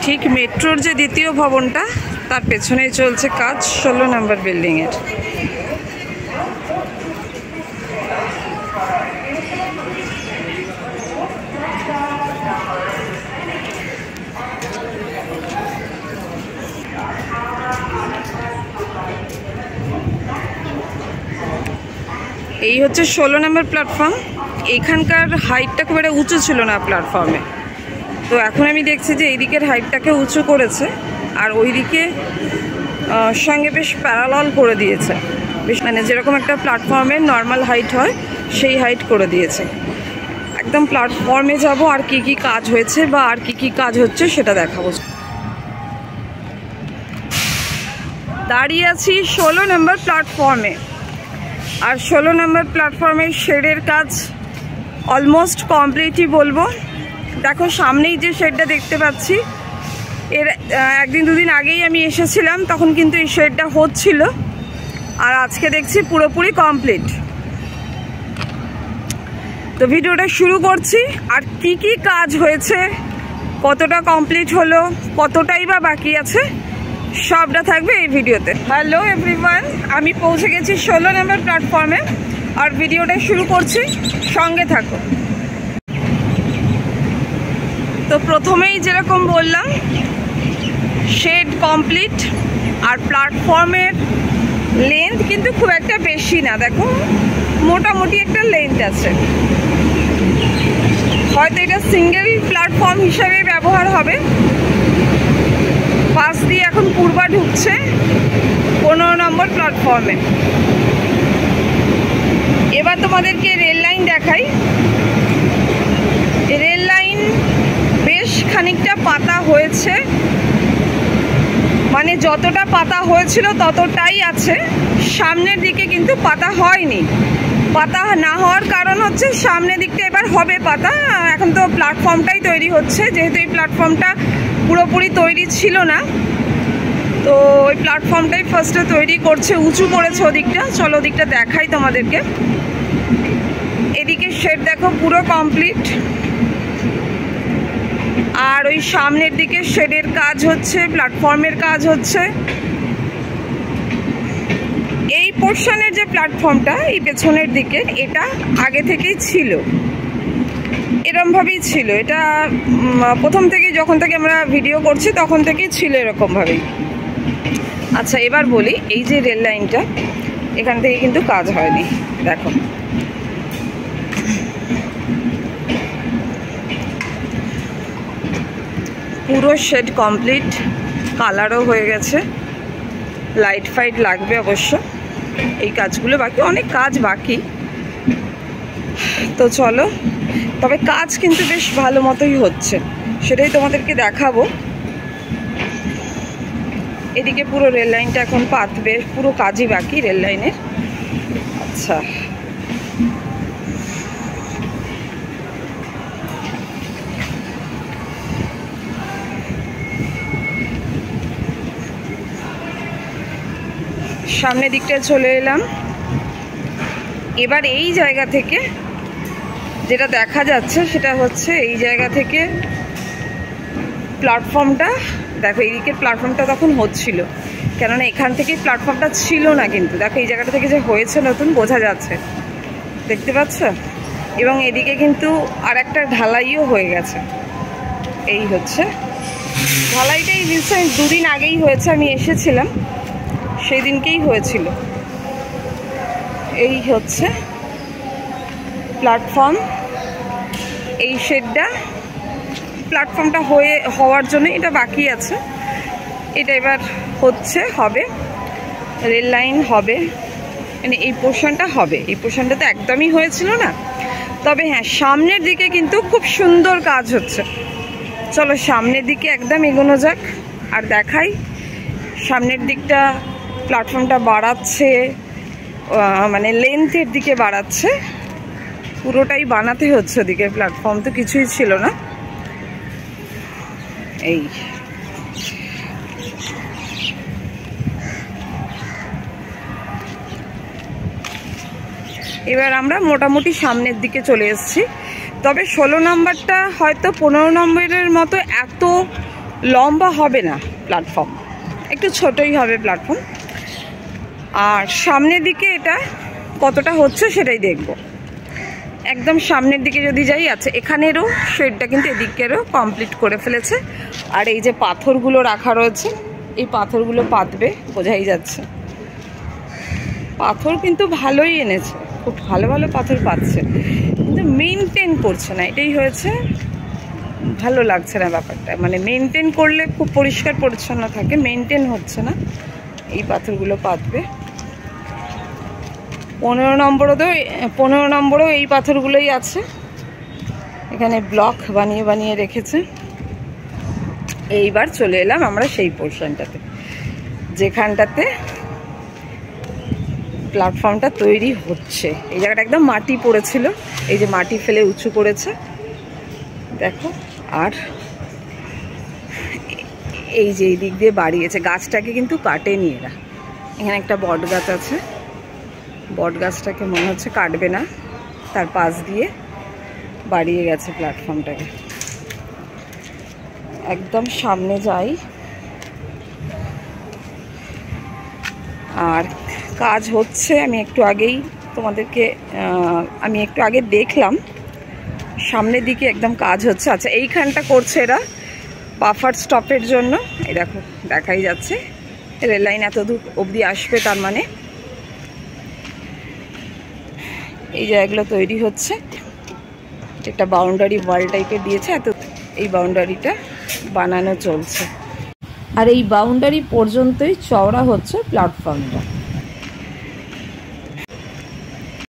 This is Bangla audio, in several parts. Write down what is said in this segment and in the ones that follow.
ঠিক মেট্রোর যে দ্বিতীয় ভবনটা তার পেছনেই চলছে কাজ 16 নম্বর বিল্ডিংয়ের। এই হচ্ছে 16 নম্বর প্ল্যাটফর্ম। এইখানকার হাইটটা খুব একটা উঁচু ছিল না প্ল্যাটফর্মে, তো এখন আমি দেখছি যে এই দিকের হাইটটাকে উঁচু করেছে আর ওই দিকে সঙ্গে বেশ প্যারালাল করে দিয়েছে, বেশ মানে যেরকম একটা প্ল্যাটফর্মের নর্মাল হাইট হয় সেই হাইট করে দিয়েছে। একদম প্ল্যাটফর্মে যাব আর কি কি কাজ হয়েছে বা আর কি কি কাজ হচ্ছে সেটা দেখাবো। দাঁড়িয়ে আছি 16 নম্বর প্ল্যাটফর্মে, আর 16 নম্বর প্ল্যাটফর্মের শেডের কাজ অলমোস্ট কমপ্লিটই বলবো। দেখো সামনেই যে শেডটা দেখতে পাচ্ছি, এর একদিন দুদিন আগেই আমি এসেছিলাম, তখন কিন্তু এই শেডটা হচ্ছিল, আর আজকে দেখছি পুরোপুরি কমপ্লিট। তো ভিডিওটা শুরু করছি, আর কি কি কাজ হয়েছে, কতটা কমপ্লিট হলো, কতটাই বা বাকি আছে, সবটা থাকবে এই ভিডিওতে। হ্যালো এভরিওয়ান, আমি পৌঁছে গেছি 16 নম্বর প্ল্যাটফর্মে, আর ভিডিওটা শুরু করছি, সঙ্গে থাকো। তো প্রথমেই যেরকম বললাম, শেড কমপ্লিট, আর প্ল্যাটফর্মের লেন্থ কিন্তু খুব একটা বেশি না, দেখো মোটামুটি একটা লেন্থ আছে। হয়তো এটা সিঙ্গেল প্ল্যাটফর্ম হিসাবে ব্যবহার হবে। পাশ দিয়ে এখন পূর্বা ঢুকছে 15 নম্বর প্ল্যাটফর্মে। এবার তোমাদেরকে রেল লাইন দেখাই। রেল লাইন বেশ খানিকটা পাতা হয়েছে, মানে যতটা পাতা হয়েছিল ততটাই আছে, সামনের দিকে কিন্তু পাতা হয়নি। পাতা না হওয়ার কারণ হচ্ছে সামনের দিকটা এবার হবে পাতা, এখন তো প্ল্যাটফর্মটাই তৈরি হচ্ছে, যেহেতু এই প্ল্যাটফর্মটা পুরোপুরি তৈরি ছিল না, তো ওই প্ল্যাটফর্মটাই ফার্স্টে তৈরি করছে, উঁচু করেছে ওদিকটা। চলো ওদিকটা দেখাই তোমাদেরকে। এদিকে শেড দেখো পুরো কমপ্লিট, আর ওই সামনের দিকে শেডের কাজ হচ্ছে, প্ল্যাটফর্মের কাজ হচ্ছে। এই পোর্শনের যে প্ল্যাটফর্মটা এই পেছনের দিকে, এটা আগে থেকেই ছিল, এরকমভাবেই ছিল। এটা প্রথম থেকেই, যখন থেকে আমরা ভিডিও করছি তখন থেকেই ছিল এরকমভাবেই। আচ্ছা এবার বলি, এই যে রেল লাইনটা, এখান থেকে কিন্তু কাজ হয়নি, দেখো পুরো শেড কমপ্লিট, কালারও হয়ে গেছে, লাইট ফাইট লাগবে অবশ্য। এই কাজগুলো বাকি, অনেক কাজ বাকি, তো চলো। তবে কাজ কিন্তু বেশ ভালো মতোই হচ্ছে, সেটাই তোমাদেরকে দেখাবো। এদিকে পুরো রেল লাইনটা এখন পাতবে, পুরো কাজই বাকি রেল লাইনের। আচ্ছা সামনের দিকটায় চলে এলাম। এবার এই জায়গা থেকে যেটা দেখা যাচ্ছে সেটা হচ্ছে, এই জায়গা থেকে প্ল্যাটফর্মটা দেখো, এইদিকে প্ল্যাটফর্মটা তখন হচ্ছিল, কেননা এখান থেকে প্ল্যাটফর্মটা ছিল না, কিন্তু দেখো এই জায়গাটা থেকে যে হয়েছে নতুন, বোঝা যাচ্ছে, দেখতে পাচ্ছ। এবং এদিকে কিন্তু আর একটা ঢালাইও হয়ে গেছে। এই হচ্ছে ঢালাইটাই রিসেন্ট, দুদিন আগেই হয়েছে, আমি এসেছিলাম সেই দিনকেই হয়েছিল। এই হচ্ছে প্ল্যাটফর্ম, এই শেডটা প্ল্যাটফর্মটা হওয়ার জন্য এটা বাকি আছে, এটা এবার হচ্ছে, হবে, রেল লাইন হবে, মানে এই পোর্শনটা হবে। এই পোর্শনটা তো একদমই হয়েছিল না, তবে হ্যাঁ সামনের দিকে কিন্তু খুব সুন্দর কাজ হচ্ছে। চলো সামনের দিকে একদম এগোনো যাক, আর দেখাই সামনের দিকটা প্ল্যাটফর্মটা বাড়াচ্ছে, মানে লেন্থের দিকে বাড়াচ্ছে, পুরোটাই বানাতে হচ্ছে ওদিকে, প্ল্যাটফর্ম তো কিছুই ছিল না। এই এবার আমরা মোটামুটি সামনের দিকে চলে এসেছি। তবে 16 নম্বরটা হয়তো 15 নম্বরের মতো এত লম্বা হবে না প্ল্যাটফর্ম, একটু ছোটই হবে প্ল্যাটফর্ম। আর সামনের দিকে এটা কতটা হচ্ছে সেটাই দেখব। একদম সামনের দিকে যদি যাই, আচ্ছা এখানেরও শেডটা কিন্তু এদিকেরও কমপ্লিট করে ফেলেছে। আর এই যে পাথরগুলো রাখা রয়েছে, এই পাথরগুলো পাতবে, বোঝাই যাচ্ছে। পাথর কিন্তু ভালোই এনেছে, খুব ভালো ভালো পাথর পাচ্ছে, কিন্তু মেনটেন করছে না, এটাই হয়েছে। ভালো লাগছে না ব্যাপারটা, মানে মেনটেন করলে খুব পরিষ্কার পরিচ্ছন্ন থাকে, মেনটেন হচ্ছে না। এই পাথরগুলো পাতবে। 15 নম্বরও এই পাথরগুলোই আছে। এখানে ব্লক বানিয়ে বানিয়ে রেখেছে। এইবার চলে এলাম আমরা সেই পোর্শনটাতে, যেখানটাতে প্ল্যাটফর্মটা তৈরি হচ্ছে। এই জায়গাটা একদম মাটি পড়েছিল, এই যে মাটি ফেলে উঁচু করেছে দেখো। আর এই যে এই দিক দিয়ে বাড়িয়েছে, গাছটাকে কিন্তু কাটেনি এরা। এখানে একটা বট গাছ আছে, বট গাছটাকে মনে হচ্ছে কাটবে না, তার পাশ দিয়ে বাড়িয়ে গেছে প্ল্যাটফর্মটাকে। একদম সামনে যাই, আর কাজ হচ্ছে। আমি একটু আগে দেখলাম সামনের দিকে একদম কাজ হচ্ছে। আচ্ছা এইখানটা করছে এরা বাফার স্টপের জন্য। এই দেখো দেখাই যাচ্ছে রেল লাইন এত দূর অবধি আসবে, তার মানে এই জায়গাগুলো তৈরি হচ্ছে। একটা বাউন্ডারি ওয়াল টাইপের দিয়েছে, এই বাউন্ডারিটা বানানো চলছে। আর এই বাউন্ডারি পর্যন্তই চওড়া হচ্ছে প্ল্যাটফর্মটা।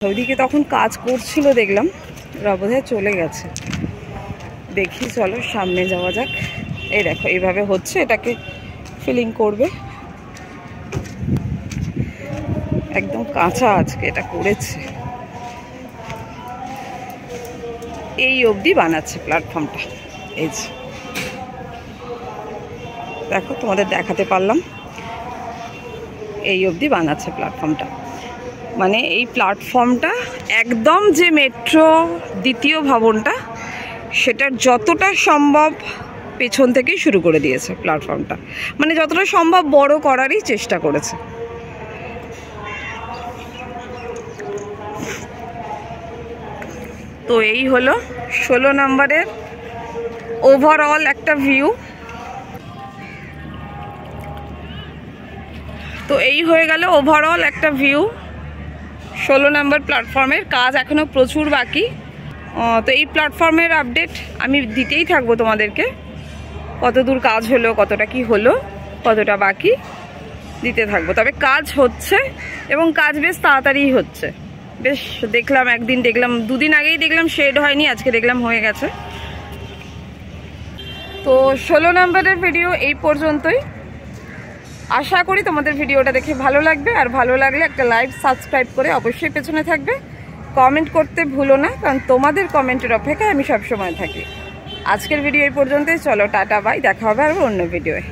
ওইদিকে তখন কাজ করছিল দেখলাম, ওরা বোধহয় চলে গেছে। দেখি চলো সামনে যাওয়া যাক। এই দেখো এইভাবে হচ্ছে, এটাকে ফিলিং করবে। একদম কাঁচা আজকে এটা করেছে। এই অবধি বানাচ্ছে প্ল্যাটফর্মটা। এই যে দেখো তোমাদের দেখাতে পারলাম, এই অবধি বানাচ্ছে প্ল্যাটফর্মটা। মানে এই প্ল্যাটফর্মটা একদম যে মেট্রো দ্বিতীয় ভবনটা, সেটার যতটা সম্ভব পেছন থেকেই শুরু করে দিয়েছে প্ল্যাটফর্মটা। মানে যতটা সম্ভব বড় করারই চেষ্টা করেছে। তো এই হলো 16 নম্বরের ওভারঅল একটা ভিউ। তো এই হয়ে গেল ওভারঅল একটা ভিউ 16 নম্বর প্ল্যাটফর্মের। কাজ এখনও প্রচুর বাকি। তো এই প্ল্যাটফর্মের আপডেট আমি দিতেই থাকবো তোমাদেরকে, কত দূর কাজ হলো, কতটা কি হলো, কতটা বাকি দিতে থাকবো। তবে কাজ হচ্ছে এবং কাজ বেশ তাড়াতাড়ি হচ্ছে। বেশ দেখলাম, একদিন দেখলাম, দুদিন আগেই দেখলাম শেড হয়নি, আজকে দেখলাম হয়ে গেছে। তো 16 নম্বরের ভিডিও এই পর্যন্তই। আশা করি তোমাদের ভিডিওটা দেখে ভালো লাগবে। আর ভালো লাগলে একটা লাইক সাবস্ক্রাইব করে অবশ্যই পেছনে থাকবে। কমেন্ট করতে ভুলো না, কারণ তোমাদের কমেন্টের অপেক্ষায় আমি সবসময় থাকি। আজকের ভিডিও এই পর্যন্তই। চলো টাটা বাই, দেখা হবে আর অন্য ভিডিওয়ে।